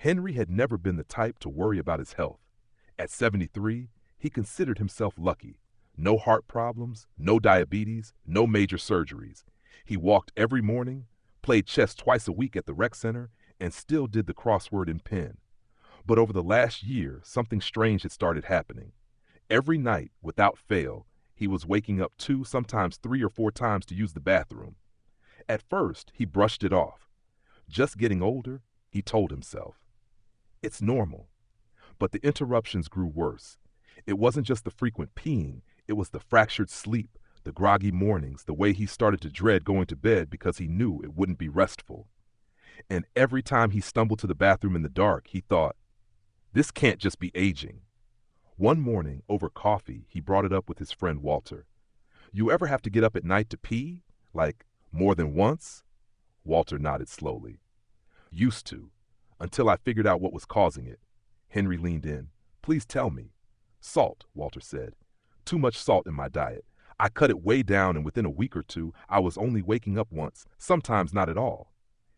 Henry had never been the type to worry about his health. At 73, he considered himself lucky. No heart problems, no diabetes, no major surgeries. He walked every morning, played chess twice a week at the rec center, and still did the crossword in pen. But over the last year, something strange had started happening. Every night, without fail, he was waking up 2, sometimes 3 or 4 times to use the bathroom. At first, he brushed it off. Just getting older, he told himself. It's normal. But the interruptions grew worse. It wasn't just the frequent peeing, it was the fractured sleep, the groggy mornings, the way he started to dread going to bed because he knew it wouldn't be restful. And every time he stumbled to the bathroom in the dark, he thought, this can't just be aging. One morning, over coffee, he brought it up with his friend Walter. You ever have to get up at night to pee? Like, more than once? Walter nodded slowly. Used to, until I figured out what was causing it. Henry leaned in. Please tell me. Salt, Walter said. Too much salt in my diet. I cut it way down, and within a week or two, I was only waking up once, sometimes not at all.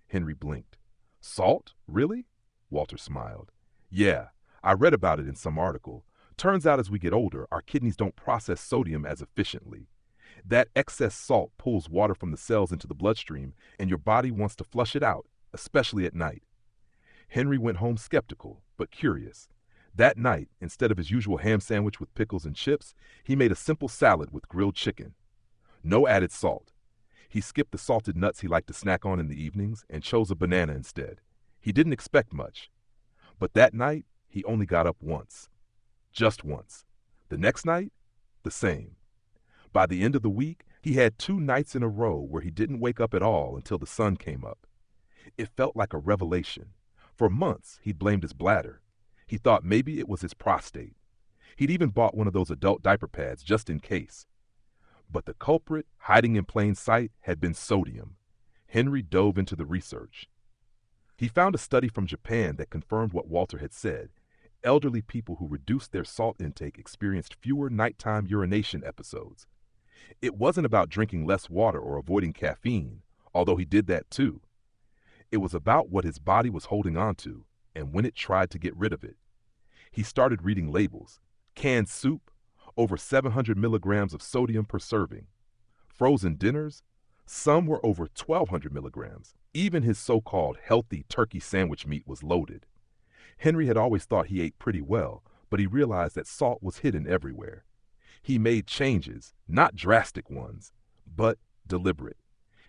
Henry blinked. Salt? Really? Walter smiled. Yeah, I read about it in some article. Turns out as we get older, our kidneys don't process sodium as efficiently. That excess salt pulls water from the cells into the bloodstream, and your body wants to flush it out, especially at night. Henry went home skeptical, but curious. That night, instead of his usual ham sandwich with pickles and chips, he made a simple salad with grilled chicken. No added salt. He skipped the salted nuts he liked to snack on in the evenings and chose a banana instead. He didn't expect much. But that night, he only got up once. Just once. The next night, the same. By the end of the week, he had 2 nights in a row where he didn't wake up at all until the sun came up. It felt like a revelation. For months, he'd blamed his bladder. He thought maybe it was his prostate. He'd even bought one of those adult diaper pads just in case. But the culprit, hiding in plain sight, had been sodium. Henry dove into the research. He found a study from Japan that confirmed what Walter had said. Elderly people who reduced their salt intake experienced fewer nighttime urination episodes. It wasn't about drinking less water or avoiding caffeine, although he did that too. It was about what his body was holding on to and when it tried to get rid of it. He started reading labels. Canned soup, over 700 milligrams of sodium per serving. Frozen dinners, some were over 1,200 milligrams. Even his so-called healthy turkey sandwich meat was loaded. Henry had always thought he ate pretty well, but he realized that salt was hidden everywhere. He made changes, not drastic ones, but deliberate.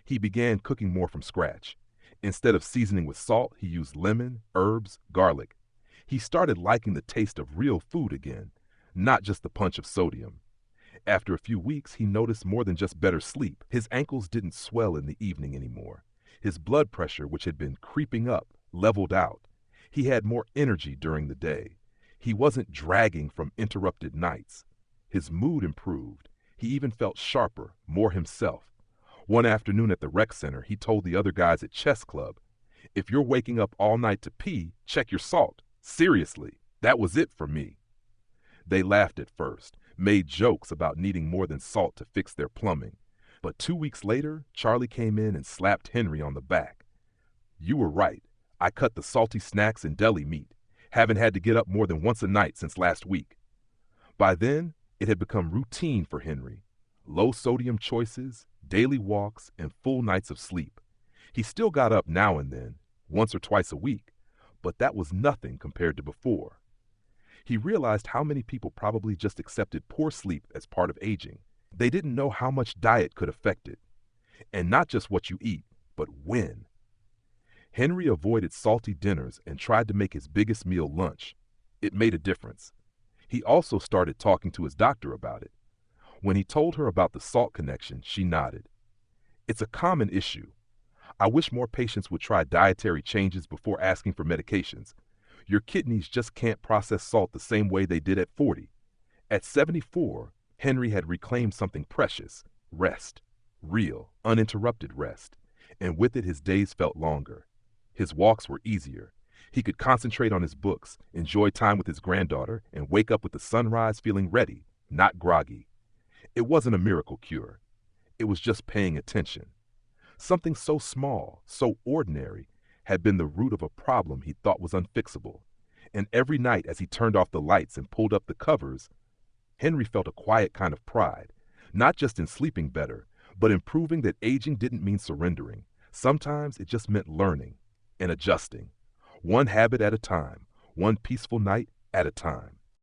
He began cooking more from scratch. Instead of seasoning with salt, he used lemon, herbs, garlic. He started liking the taste of real food again, not just the punch of sodium. After a few weeks, he noticed more than just better sleep. His ankles didn't swell in the evening anymore. His blood pressure, which had been creeping up, leveled out. He had more energy during the day. He wasn't dragging from interrupted nights. His mood improved. He even felt sharper, more himself. One afternoon at the rec center, he told the other guys at chess club, if you're waking up all night to pee, check your salt. Seriously, that was it for me. They laughed at first, made jokes about needing more than salt to fix their plumbing. But 2 weeks later, Charlie came in and slapped Henry on the back. You were right. I cut the salty snacks and deli meat. Haven't had to get up more than once a night since last week. By then, it had become routine for Henry. Low sodium choices, daily walks, and full nights of sleep. He still got up now and then, once or twice a week, but that was nothing compared to before. He realized how many people probably just accepted poor sleep as part of aging. They didn't know how much diet could affect it. And not just what you eat, but when. Henry avoided salty dinners and tried to make his biggest meal lunch. It made a difference. He also started talking to his doctor about it. When he told her about the salt connection, she nodded. It's a common issue. I wish more patients would try dietary changes before asking for medications. Your kidneys just can't process salt the same way they did at 40. At 74, Henry had reclaimed something precious, rest, real, uninterrupted rest, and with it his days felt longer. His walks were easier. He could concentrate on his books, enjoy time with his granddaughter, and wake up with the sunrise feeling ready, not groggy. It wasn't a miracle cure. It was just paying attention. Something so small, so ordinary, had been the root of a problem he thought was unfixable. And every night as he turned off the lights and pulled up the covers, Henry felt a quiet kind of pride, not just in sleeping better, but in proving that aging didn't mean surrendering. Sometimes it just meant learning and adjusting, one habit at a time, one peaceful night at a time.